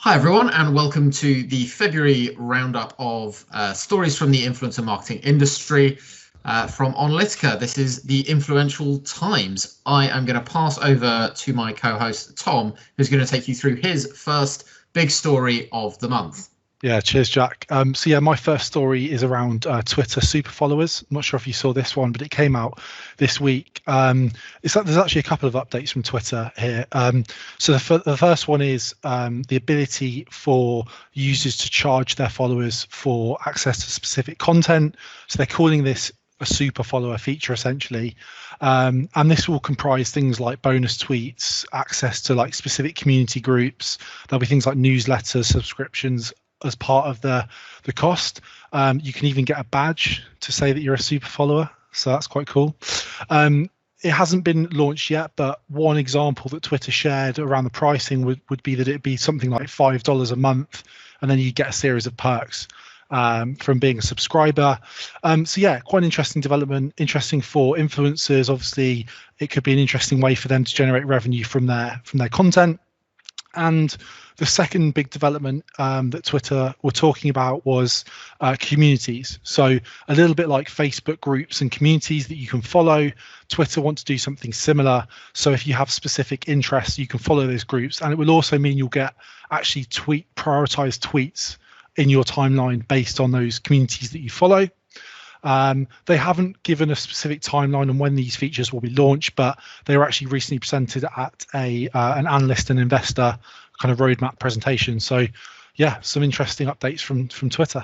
Hi, everyone, and welcome to the February roundup of stories from the influencer marketing industry from Onalytica. This is the Influential Times. I am going to pass over to my co-host, Tom, who's going to take you through his first big story of the month. Yeah, cheers, Jack. My first story is around Twitter super followers. I'm not sure if you saw this one, but it came out this week. There's actually a couple of updates from Twitter here. So the first one is the ability for users to charge their followers for access to specific content. So they're calling this a super follower feature essentially, and this will comprise things like bonus tweets, access to like specific community groups. There'll be things like newsletters, subscriptions as part of the cost. You can even get a badge to say that you're a super follower, so that's quite cool. It hasn't been launched yet, but one example that Twitter shared around the pricing would be that it'd be something like $5 a month, and then you get a series of perks from being a subscriber. So yeah, quite an interesting development, interesting for influencers. Obviously, it could be an interesting way for them to generate revenue from their content. And the second big development that Twitter were talking about was communities. So a little bit like Facebook groups and communities that you can follow, Twitter want to do something similar. So if you have specific interests, you can follow those groups, and it will also mean you'll get actually prioritized tweets in your timeline based on those communities that you follow. They haven't given a specific timeline on when these features will be launched, but they were actually recently presented at an analyst and investor kind of roadmap presentation. So yeah, some interesting updates from Twitter.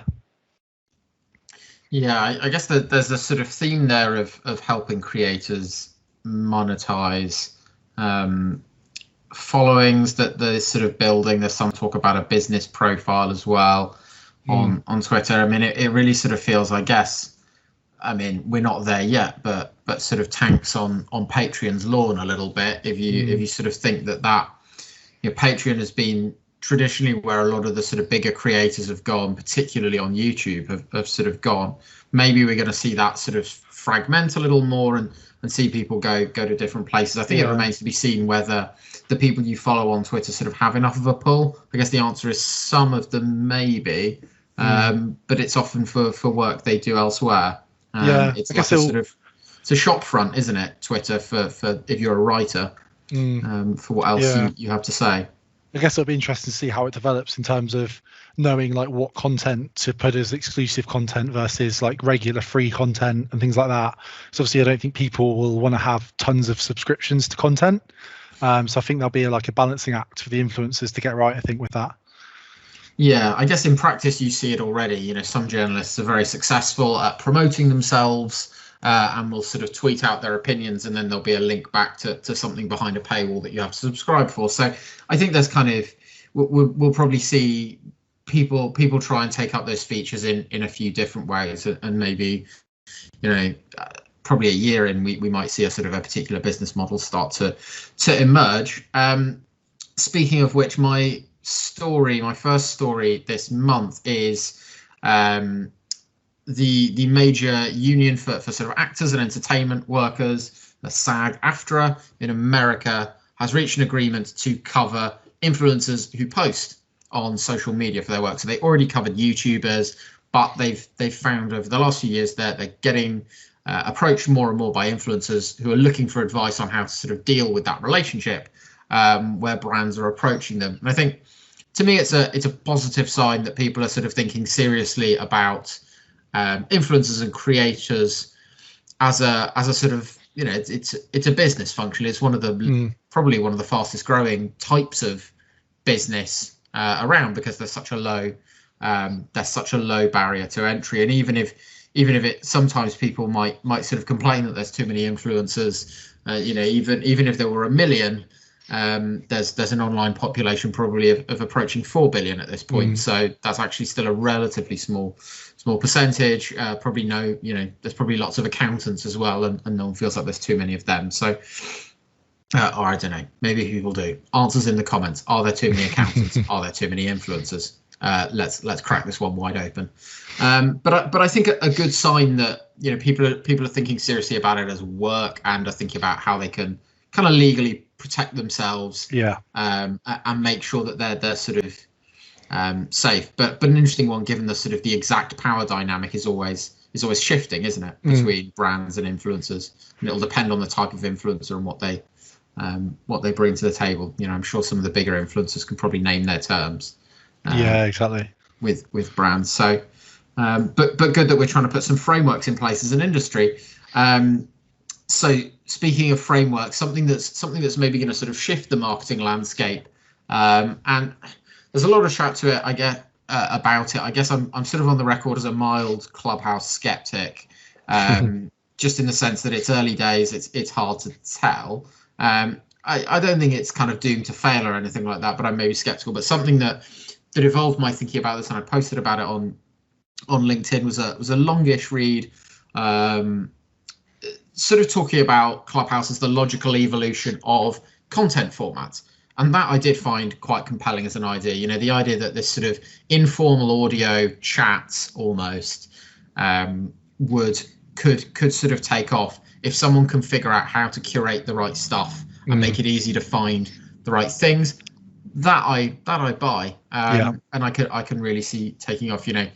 Yeah, I guess that there's a sort of theme there of helping creators monetize followings that they're sort of building. There's some talk about a business profile as well on Twitter. I mean, it really sort of feels, I guess, I mean, we're not there yet, but sort of tanks on Patreon's lawn a little bit. If you sort of think that Patreon has been traditionally where a lot of the sort of bigger creators have gone, particularly on YouTube, have sort of gone. Maybe we're going to see that sort of fragment a little more and see people go to different places. I think it remains to be seen whether the people you follow on Twitter sort of have enough of a pull. I guess the answer is some of them maybe, but it's often for work they do elsewhere. It's like it's a shop front, isn't it? Twitter for if you're a writer, for what else you have to say. I guess it'll be interesting to see how it develops in terms of knowing like what content to put as exclusive content versus like regular free content and things like that. So obviously, I don't think people will want to have tons of subscriptions to content. So I think there'll be a balancing act for the influencers to get right, I think, with that. Yeah, I guess in practice you see it already. Some journalists are very successful at promoting themselves and will sort of tweet out their opinions, and then there'll be a link back to something behind a paywall that you have to subscribe for. So I think there's kind of we'll probably see people try and take up those features in a few different ways, and maybe probably a year in we might see a sort of a particular business model start to emerge. Speaking of which, my first story this month is the major union for sort of actors and entertainment workers, the SAG-AFTRA in America, has reached an agreement to cover influencers who post on social media for their work. So they already covered YouTubers, but they've found over the last few years that they're getting approached more and more by influencers who are looking for advice on how to sort of deal with that relationship where brands are approaching them. And I think, to me, it's a positive sign that people are sort of thinking seriously about influencers and creators as a sort of it's a business function. It's one of the probably one of the fastest growing types of business around, because there's such a low barrier to entry. And even if it sometimes people might sort of complain that there's too many influencers, even if there were 1 million. There's an online population probably of approaching 4 billion at this point. So that's actually still a relatively small percentage. Probably there's probably lots of accountants as well, and no one feels like there's too many of them. So or I don't know, maybe people do. Answers in the comments. Are there too many accountants? Are there too many influencers? Let's crack this one wide open. But I think a good sign that people are thinking seriously about it as work, and are thinking about how they can kind of legally protect themselves, and make sure that they're sort of safe. But an interesting one, given the sort of the exact power dynamic is always shifting, isn't it, between brands and influencers, and it'll depend on the type of influencer and what they bring to the table. You know, I'm sure some of the bigger influencers can probably name their terms. Yeah, exactly. With brands. So, but good that we're trying to put some frameworks in place as an industry. So speaking of frameworks, something that's maybe going to sort of shift the marketing landscape, and there's a lot of chat to it, I get about it. I guess I'm sort of on the record as a mild Clubhouse skeptic, just in the sense that it's early days. It's hard to tell. I don't think it's kind of doomed to fail or anything like that, but I'm maybe skeptical. But something that evolved my thinking about this, and I posted about it on LinkedIn, was a longish read, sort of talking about Clubhouse as the logical evolution of content formats. And that I did find quite compelling as an idea. You know, the idea that this sort of informal audio chat almost could sort of take off if someone can figure out how to curate the right stuff and make it easy to find the right things. That I buy, and I can really see taking off. You know,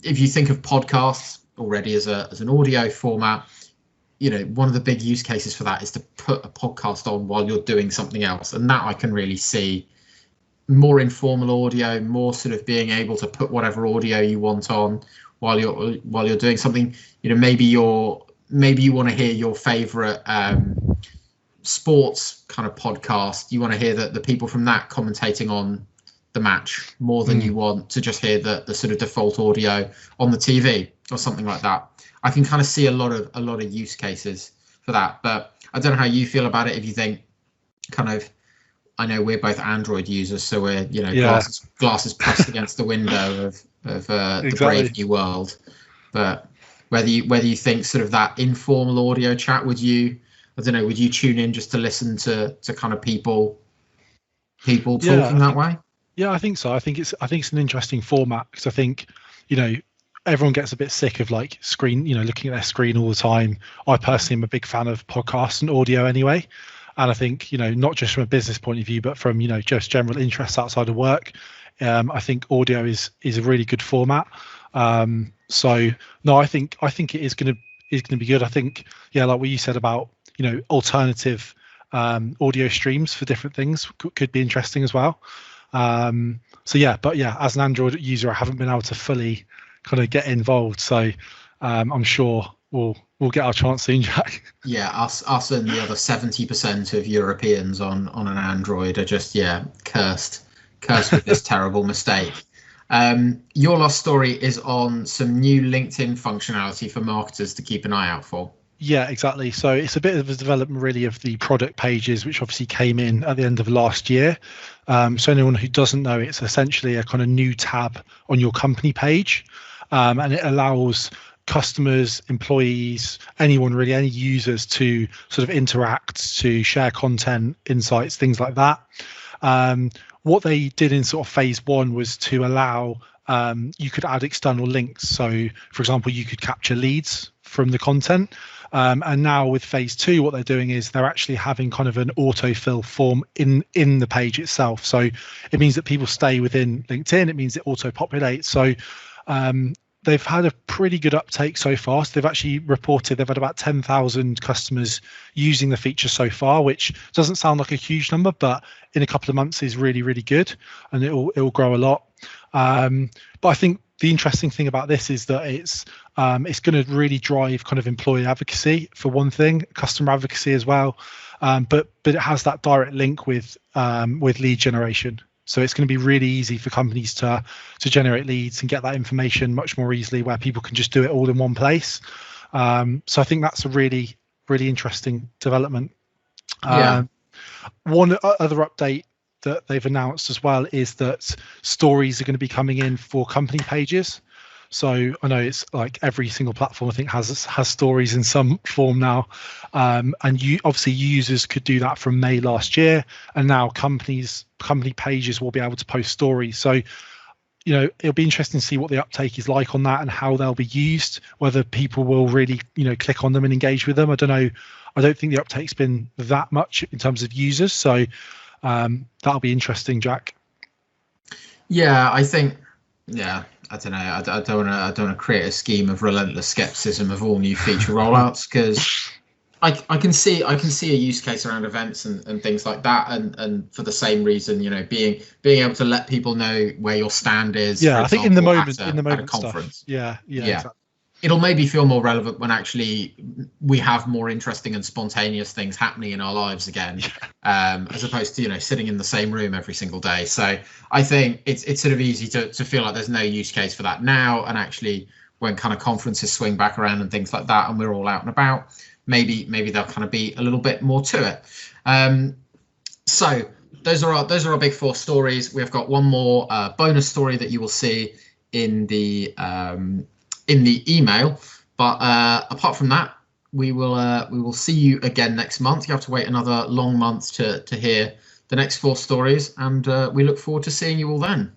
if you think of podcasts already as an audio format, you know, one of the big use cases for that is to put a podcast on while you're doing something else, and that I can really see. More informal audio, more sort of being able to put whatever audio you want on while you're doing something. You know, maybe you want to hear your favorite sports kind of podcast. You want to hear the people from that commentating on the match more than you want to just hear the sort of default audio on the TV or something like that. I can kind of see a lot of use cases for that, but I don't know how you feel about it. If you think kind of, I know we're both Android users, so we're, you know, glasses pressed against the window of the brave new world. But whether you think sort of that informal audio chat, would you tune in just to listen to kind of people talking that way? Yeah, I think so. I think it's an interesting format, because I think, you know, everyone gets a bit sick of like screen, you know, looking at their screen all the time. I personally am a big fan of podcasts and audio anyway. And I think, you know, not just from a business point of view, but from, you know, just general interests outside of work, I think audio is a really good format. So no, I think it is going to be good. I think, yeah, like what you said about, you know, alternative audio streams for different things could be interesting as well. So yeah, but yeah, as an Android user, I haven't been able to fully kind of get involved. So I'm sure we'll get our chance soon, Jack. Yeah, us and the other 70% of Europeans on an Android are just cursed with this terrible mistake. Your last story is on some new LinkedIn functionality for marketers to keep an eye out for. Yeah, exactly. So it's a bit of a development really of the product pages, which obviously came in at the end of last year. So anyone who doesn't know, it's essentially a kind of new tab on your company page, and it allows customers, employees, anyone really, any users to sort of interact, to share content, insights, things like that. What they did in sort of phase one was to allow you could add external links. So, for example, you could capture leads from the content. And now with phase two, what they're doing is they're actually having kind of an autofill form in the page itself. So it means that people stay within LinkedIn. It means it auto populates. So they've had a pretty good uptake so far. So they've actually reported they've had about 10,000 customers using the feature so far, which doesn't sound like a huge number, but in a couple of months is really, really good, and it will grow a lot. But I think the interesting thing about this is that it's going to really drive kind of employee advocacy for one thing, customer advocacy as well. But it has that direct link with lead generation. So it's going to be really easy for companies to generate leads and get that information much more easily, where people can just do it all in one place. So I think that's a really, really interesting development. One other update that they've announced as well is that stories are going to be coming in for company pages. So I know it's like every single platform I think has stories in some form now, and obviously users could do that from May last year, and now company pages will be able to post stories. So, you know, it'll be interesting to see what the uptake is like on that and how they'll be used, whether people will really, you know, click on them and engage with them. I don't know. I don't think the uptake's been that much in terms of users. So that'll be interesting, Jack. Yeah, I think. Yeah, I don't know. I don't want to create a scheme of relentless skepticism of all new feature rollouts, because I can see a use case around events and things like that, and for the same reason, being able to let people know where your stand is. Yeah, for I think example, in the moment at a conference. stuff. Yeah, Yeah. exactly. It'll maybe feel more relevant when actually we have more interesting and spontaneous things happening in our lives again, as opposed to sitting in the same room every single day. So I think it's sort of easy to feel like there's no use case for that now, and actually when kind of conferences swing back around and things like that, and we're all out and about, maybe there'll kind of be a little bit more to it. So those are our big four stories. We've got one more bonus story that you will see in the email, but apart from that, we will see you again next month. You have to wait another long month to hear the next four stories, and we look forward to seeing you all then.